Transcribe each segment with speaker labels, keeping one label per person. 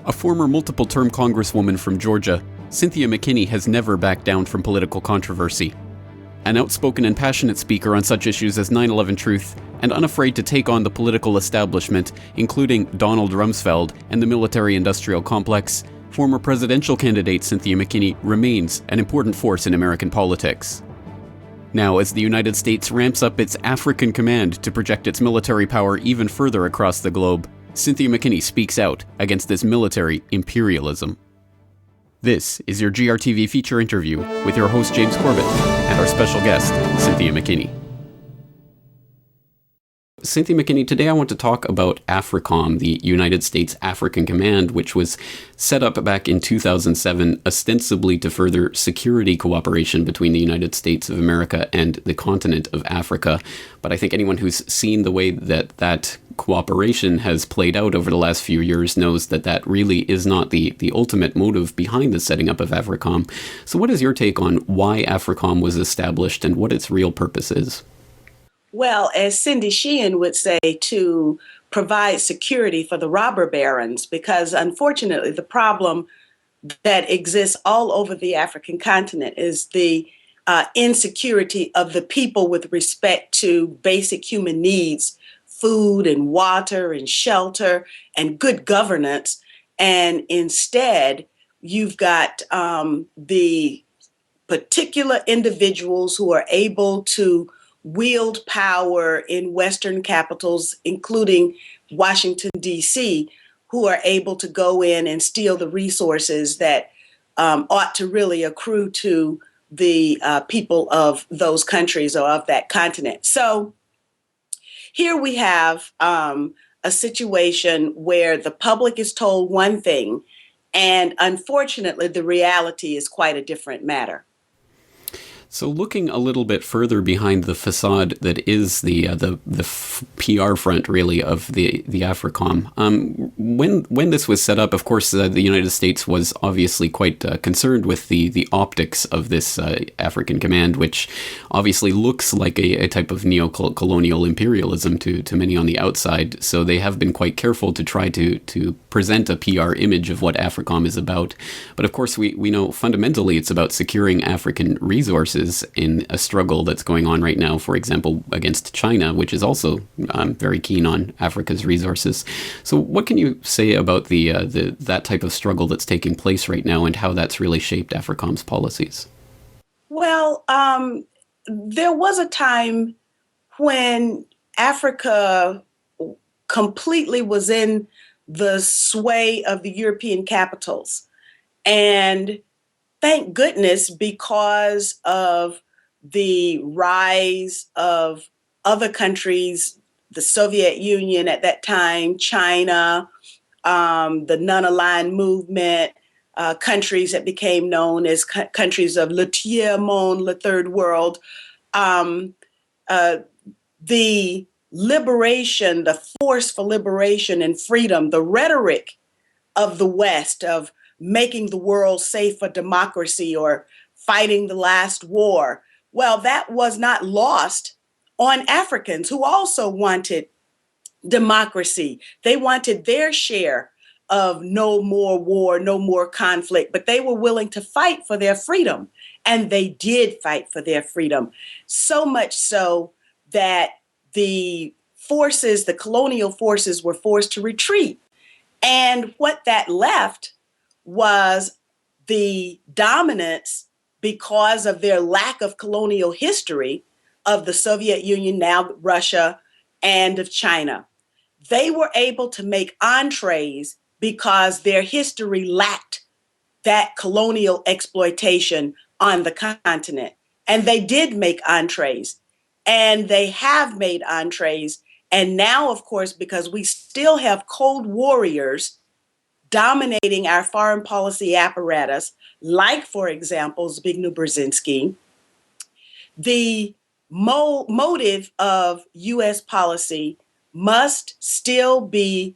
Speaker 1: A former multiple-term congresswoman from Georgia, Cynthia McKinney has never backed down from political controversy. An outspoken and passionate speaker on such issues as 9/11 truth, and unafraid to take on the political establishment, including Donald Rumsfeld and the military-industrial complex, former presidential candidate Cynthia McKinney remains an important force in American politics. Now, as the United States ramps up its African command to project its military power even further across the globe, Cynthia McKinney speaks out against this military imperialism. This is your GRTV feature interview with your host James Corbett and our special guest, Cynthia McKinney. Cynthia McKinney, today I want to talk about AFRICOM, the United States African Command, which was set up back in 2007 ostensibly to further security cooperation between the United States of America and the continent of Africa. But I think anyone who's seen the way that cooperation has played out over the last few years knows that that really is not the ultimate motive behind the setting up of AFRICOM. So what is your take on why AFRICOM was established and what its real purpose is?
Speaker 2: Well, as Cindy Sheehan would say, to provide security for the robber barons, because unfortunately the problem that exists all over the African continent is the insecurity of the people with respect to basic human needs, food and water and shelter and good governance. And instead, you've got the particular individuals who are able to wield power in Western capitals, including Washington, D.C., who are able to go in and steal the resources that ought to really accrue to the people of those countries or of that continent. So here we have a situation where the public is told one thing, and unfortunately, the reality is quite a different matter.
Speaker 1: So looking a little bit further behind the facade that is the PR front, really, of the AFRICOM, when this was set up, of course, the United States was obviously quite concerned with the optics of this African command, which obviously looks like a type of neo-colonial imperialism to many on the outside. So they have been quite careful to try to present a PR image of what AFRICOM is about. But of course, we know fundamentally it's about securing African resources in a struggle that's going on right now, for example, against China, which is also very keen on Africa's resources. So what can you say about that type of struggle that's taking place right now and how that's really shaped AFRICOM's policies?
Speaker 2: Well, there was a time when Africa completely was in the sway of the European capitals. And thank goodness, because of the rise of other countries, the Soviet Union at that time, China, the non-aligned movement, countries that became known as countries of le tiers-monde, le third world, the liberation, the force for liberation and freedom, the rhetoric of the West of making the world safe for democracy or fighting the last war. Well, that was not lost on Africans who also wanted democracy. They wanted their share of no more war, no more conflict, but they were willing to fight for their freedom. And they did fight for their freedom. So much so that the colonial forces were forced to retreat. And what that left was the dominance, because of their lack of colonial history, of the Soviet Union, now Russia, and of China. They were able to make entrees because their history lacked that colonial exploitation on the continent. And they did make entrees, and they have made entrees. And now, of course, because we still have Cold Warriors dominating our foreign policy apparatus, like, for example, Zbigniew Brzezinski, the motive of U.S. policy must still be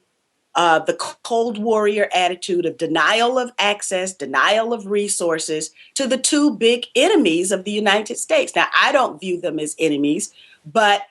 Speaker 2: the Cold Warrior attitude of denial of access, denial of resources to the two big enemies of the United States. Now, I don't view them as enemies, but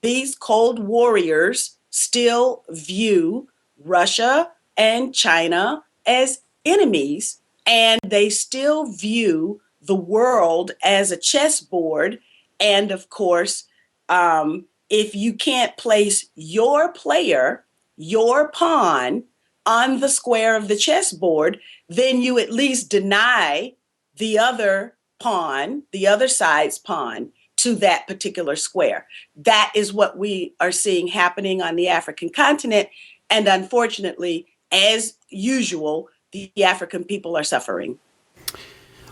Speaker 2: these Cold Warriors still view Russia and China as enemies, and they still view the world as a chessboard. And of course, if you can't place your player, your pawn, on the square of the chessboard, then you at least deny the other pawn, the other side's pawn, to that particular square. That is what we are seeing happening on the African continent. And unfortunately, as usual, the African people are suffering.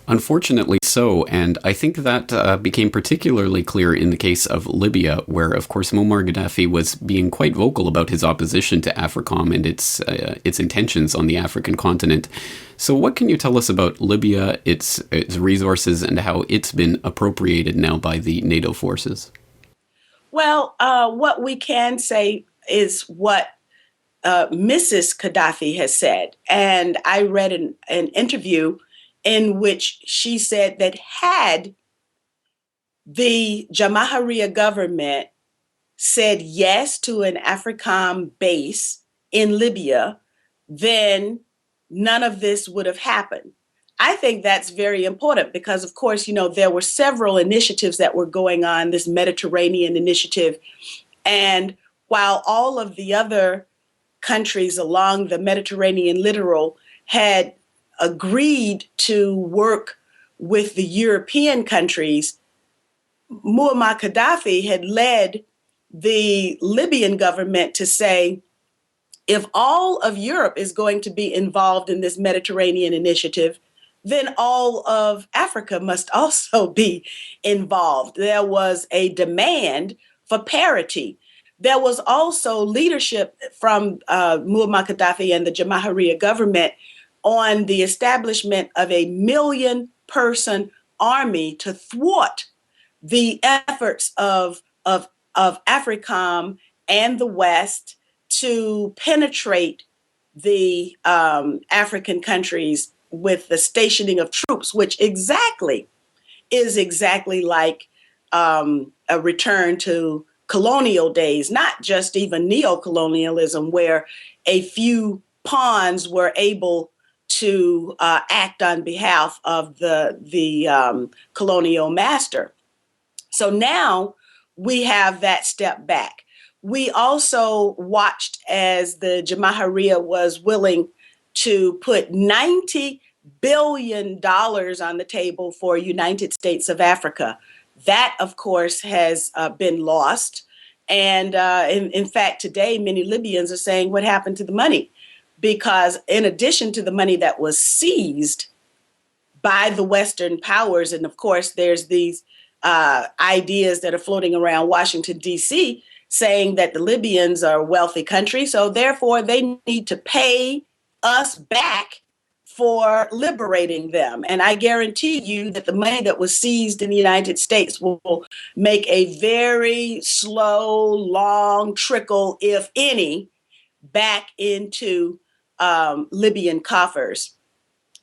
Speaker 1: Unfortunately so, and I think that became particularly clear in the case of Libya, where, of course, Muammar Gaddafi was being quite vocal about his opposition to AFRICOM and its intentions on the African continent. So what can you tell us about Libya, its resources, and how it's been appropriated now by the NATO forces?
Speaker 2: Well, what we can say is what Mrs. Gaddafi has said. And I read an interview in which she said that had the Jamahiriya government said yes to an AFRICOM base in Libya, then none of this would have happened. I think that's very important because, of course, there were several initiatives that were going on, this Mediterranean initiative. And while all of the other countries along the Mediterranean littoral had agreed to work with the European countries, Muammar Gaddafi had led the Libyan government to say, if all of Europe is going to be involved in this Mediterranean initiative, then all of Africa must also be involved. There was a demand for parity. There was also leadership from Muammar Gaddafi and the Jamahiriya government on the establishment of a 1 million-person army to thwart the efforts of AFRICOM and the West to penetrate the African countries with the stationing of troops, which is exactly like a return to colonial days, not just even neo-colonialism, where a few pawns were able to act on behalf of the colonial master. So now we have that step back. We also watched as the Jamahiriya was willing to put $90 billion on the table for United States of Africa. That, of course, has been lost. And in fact, today, many Libyans are saying, what happened to the money? Because in addition to the money that was seized by the Western powers, and of course, there's these ideas that are floating around Washington, D.C., saying that the Libyans are a wealthy country, so therefore they need to pay us back for liberating them. And I guarantee you that the money that was seized in the United States will make a very slow, long trickle, if any, back into Libyan coffers.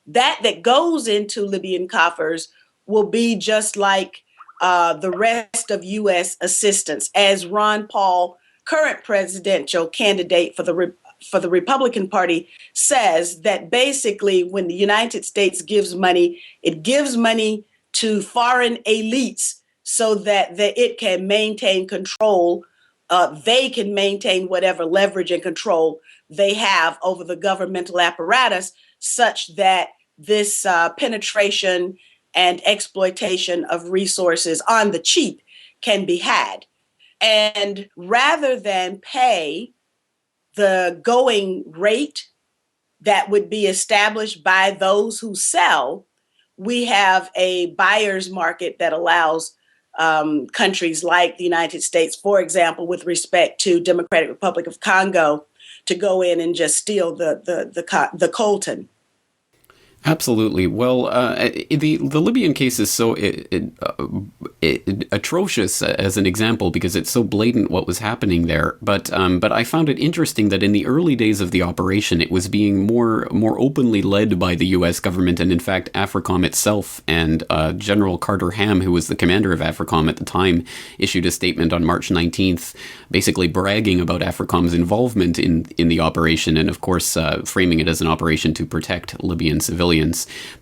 Speaker 2: That goes into Libyan coffers will be just like the rest of U.S. assistance, as Ron Paul, current presidential candidate for the Republican Party, says that basically when the United States gives money, it gives money to foreign elites so that it can maintain control. They can maintain whatever leverage and control they have over the governmental apparatus, such that this penetration and exploitation of resources on the cheap can be had. And rather than pay the going rate that would be established by those who sell, we have a buyer's market that allows countries like the United States, for example, with respect to Democratic Republic of Congo, to go in and just steal the coltan.
Speaker 1: Absolutely. Well, the Libyan case is so atrocious as an example because it's so blatant what was happening there. But I found it interesting that in the early days of the operation, it was being more openly led by the U.S. government, and in fact, AFRICOM itself and General Carter Ham, who was the commander of AFRICOM at the time, issued a statement on March 19th, basically bragging about AFRICOM's involvement in the operation, and of course framing it as an operation to protect Libyan civilians.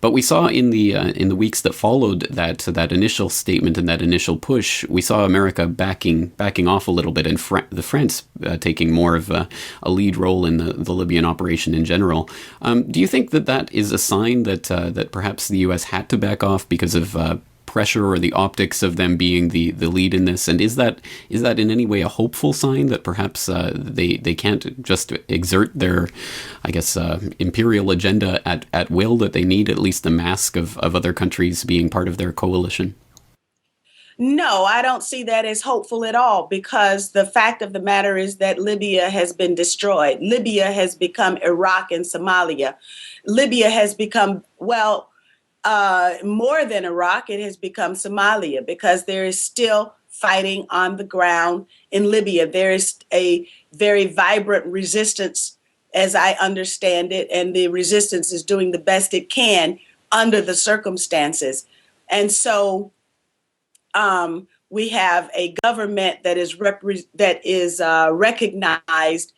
Speaker 1: But we saw in the weeks that followed that initial statement and that initial push, we saw America backing off a little bit, and the France taking more of a lead role in the Libyan operation in general. Do you think that is a sign that perhaps the U.S. had to back off because of pressure or the optics of them being the lead in this? And is that in any way a hopeful sign that perhaps they can't just exert their, I guess, imperial agenda at will, that they need at least the mask of other countries being part of their coalition?
Speaker 2: No, I don't see that as hopeful at all, because the fact of the matter is that Libya has been destroyed. Libya has become Iraq and Somalia. Libya has become, well, more than Iraq, it has become Somalia, because there is still fighting on the ground in Libya. There is a very vibrant resistance, as I understand it, and the resistance is doing the best it can under the circumstances. And so we have a government that is recognized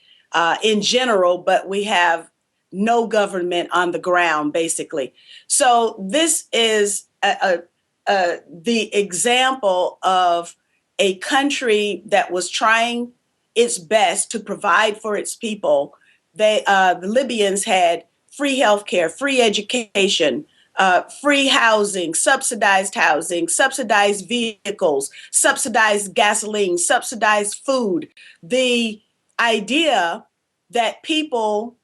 Speaker 2: in general, but we have no government on the ground, basically. So this is the example of a country that was trying its best to provide for its people. The Libyans had free healthcare, free education, free housing, subsidized vehicles, subsidized gasoline, subsidized food. The idea that people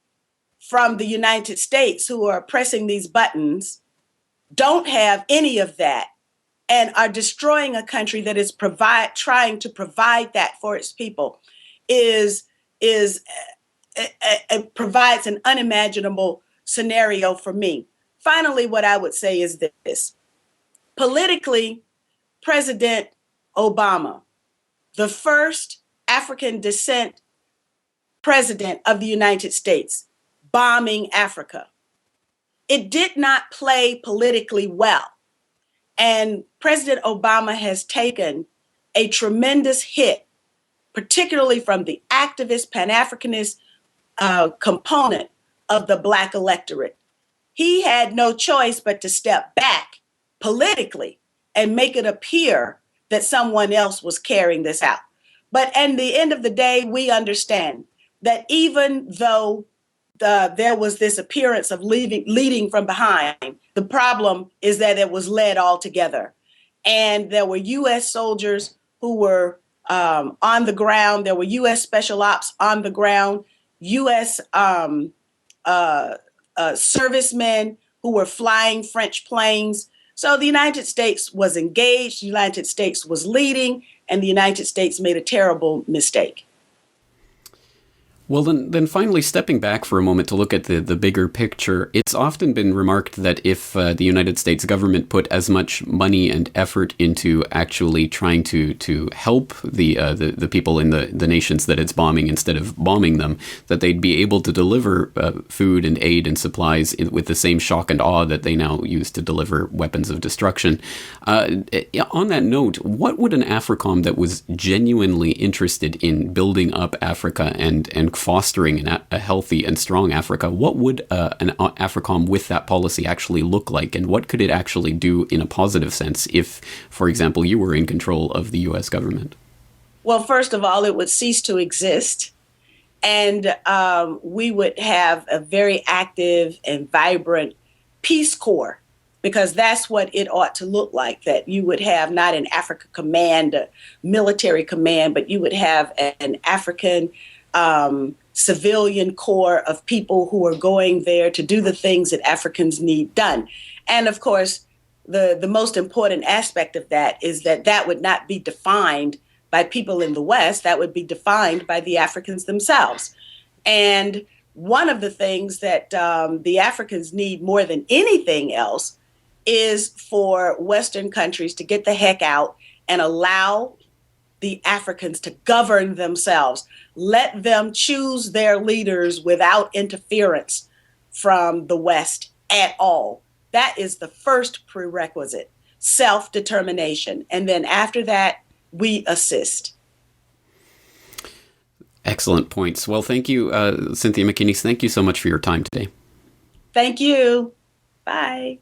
Speaker 2: from the United States who are pressing these buttons don't have any of that and are destroying a country that is trying to provide that for its people provides an unimaginable scenario for me. Finally, what I would say is this. Politically, President Obama, the first African descent president of the United States, bombing Africa. It did not play politically well. And President Obama has taken a tremendous hit, particularly from the activist, Pan-Africanist component of the Black electorate. He had no choice but to step back politically and make it appear that someone else was carrying this out. But at the end of the day, we understand that even though there was this appearance of leading from behind, the problem is that it was led all together. And there were U.S. soldiers who were on the ground. There were U.S. special ops on the ground, U.S. Servicemen who were flying French planes. So the United States was engaged, the United States was leading, and the United States made a terrible mistake.
Speaker 1: Well, then finally, stepping back for a moment to look at the bigger picture, it's often been remarked that if the United States government put as much money and effort into actually trying to help the people in the nations that it's bombing instead of bombing them, that they'd be able to deliver food and aid and supplies with the same shock and awe that they now use to deliver weapons of destruction. On that note, what would an AFRICOM that was genuinely interested in building up Africa and fostering a healthy and strong Africa, what would an AFRICOM with that policy actually look like? And what could it actually do in a positive sense if, for example, you were in control of the U.S. government?
Speaker 2: Well, first of all, it would cease to exist. And we would have a very active and vibrant Peace Corps, because that's what it ought to look like, that you would have not an Africa command, a military command, but you would have an African civilian corps of people who are going there to do the things that Africans need done. And of course, the most important aspect of that is that would not be defined by people in the West, that would be defined by the Africans themselves. And one of the things that the Africans need more than anything else is for Western countries to get the heck out and allow the Africans to govern themselves. Let them choose their leaders without interference from the West at all. That is the first prerequisite, self-determination. And then after that, we assist.
Speaker 1: Excellent points. Well, thank you, Cynthia McKinney. Thank you so much for your time today.
Speaker 2: Thank you. Bye.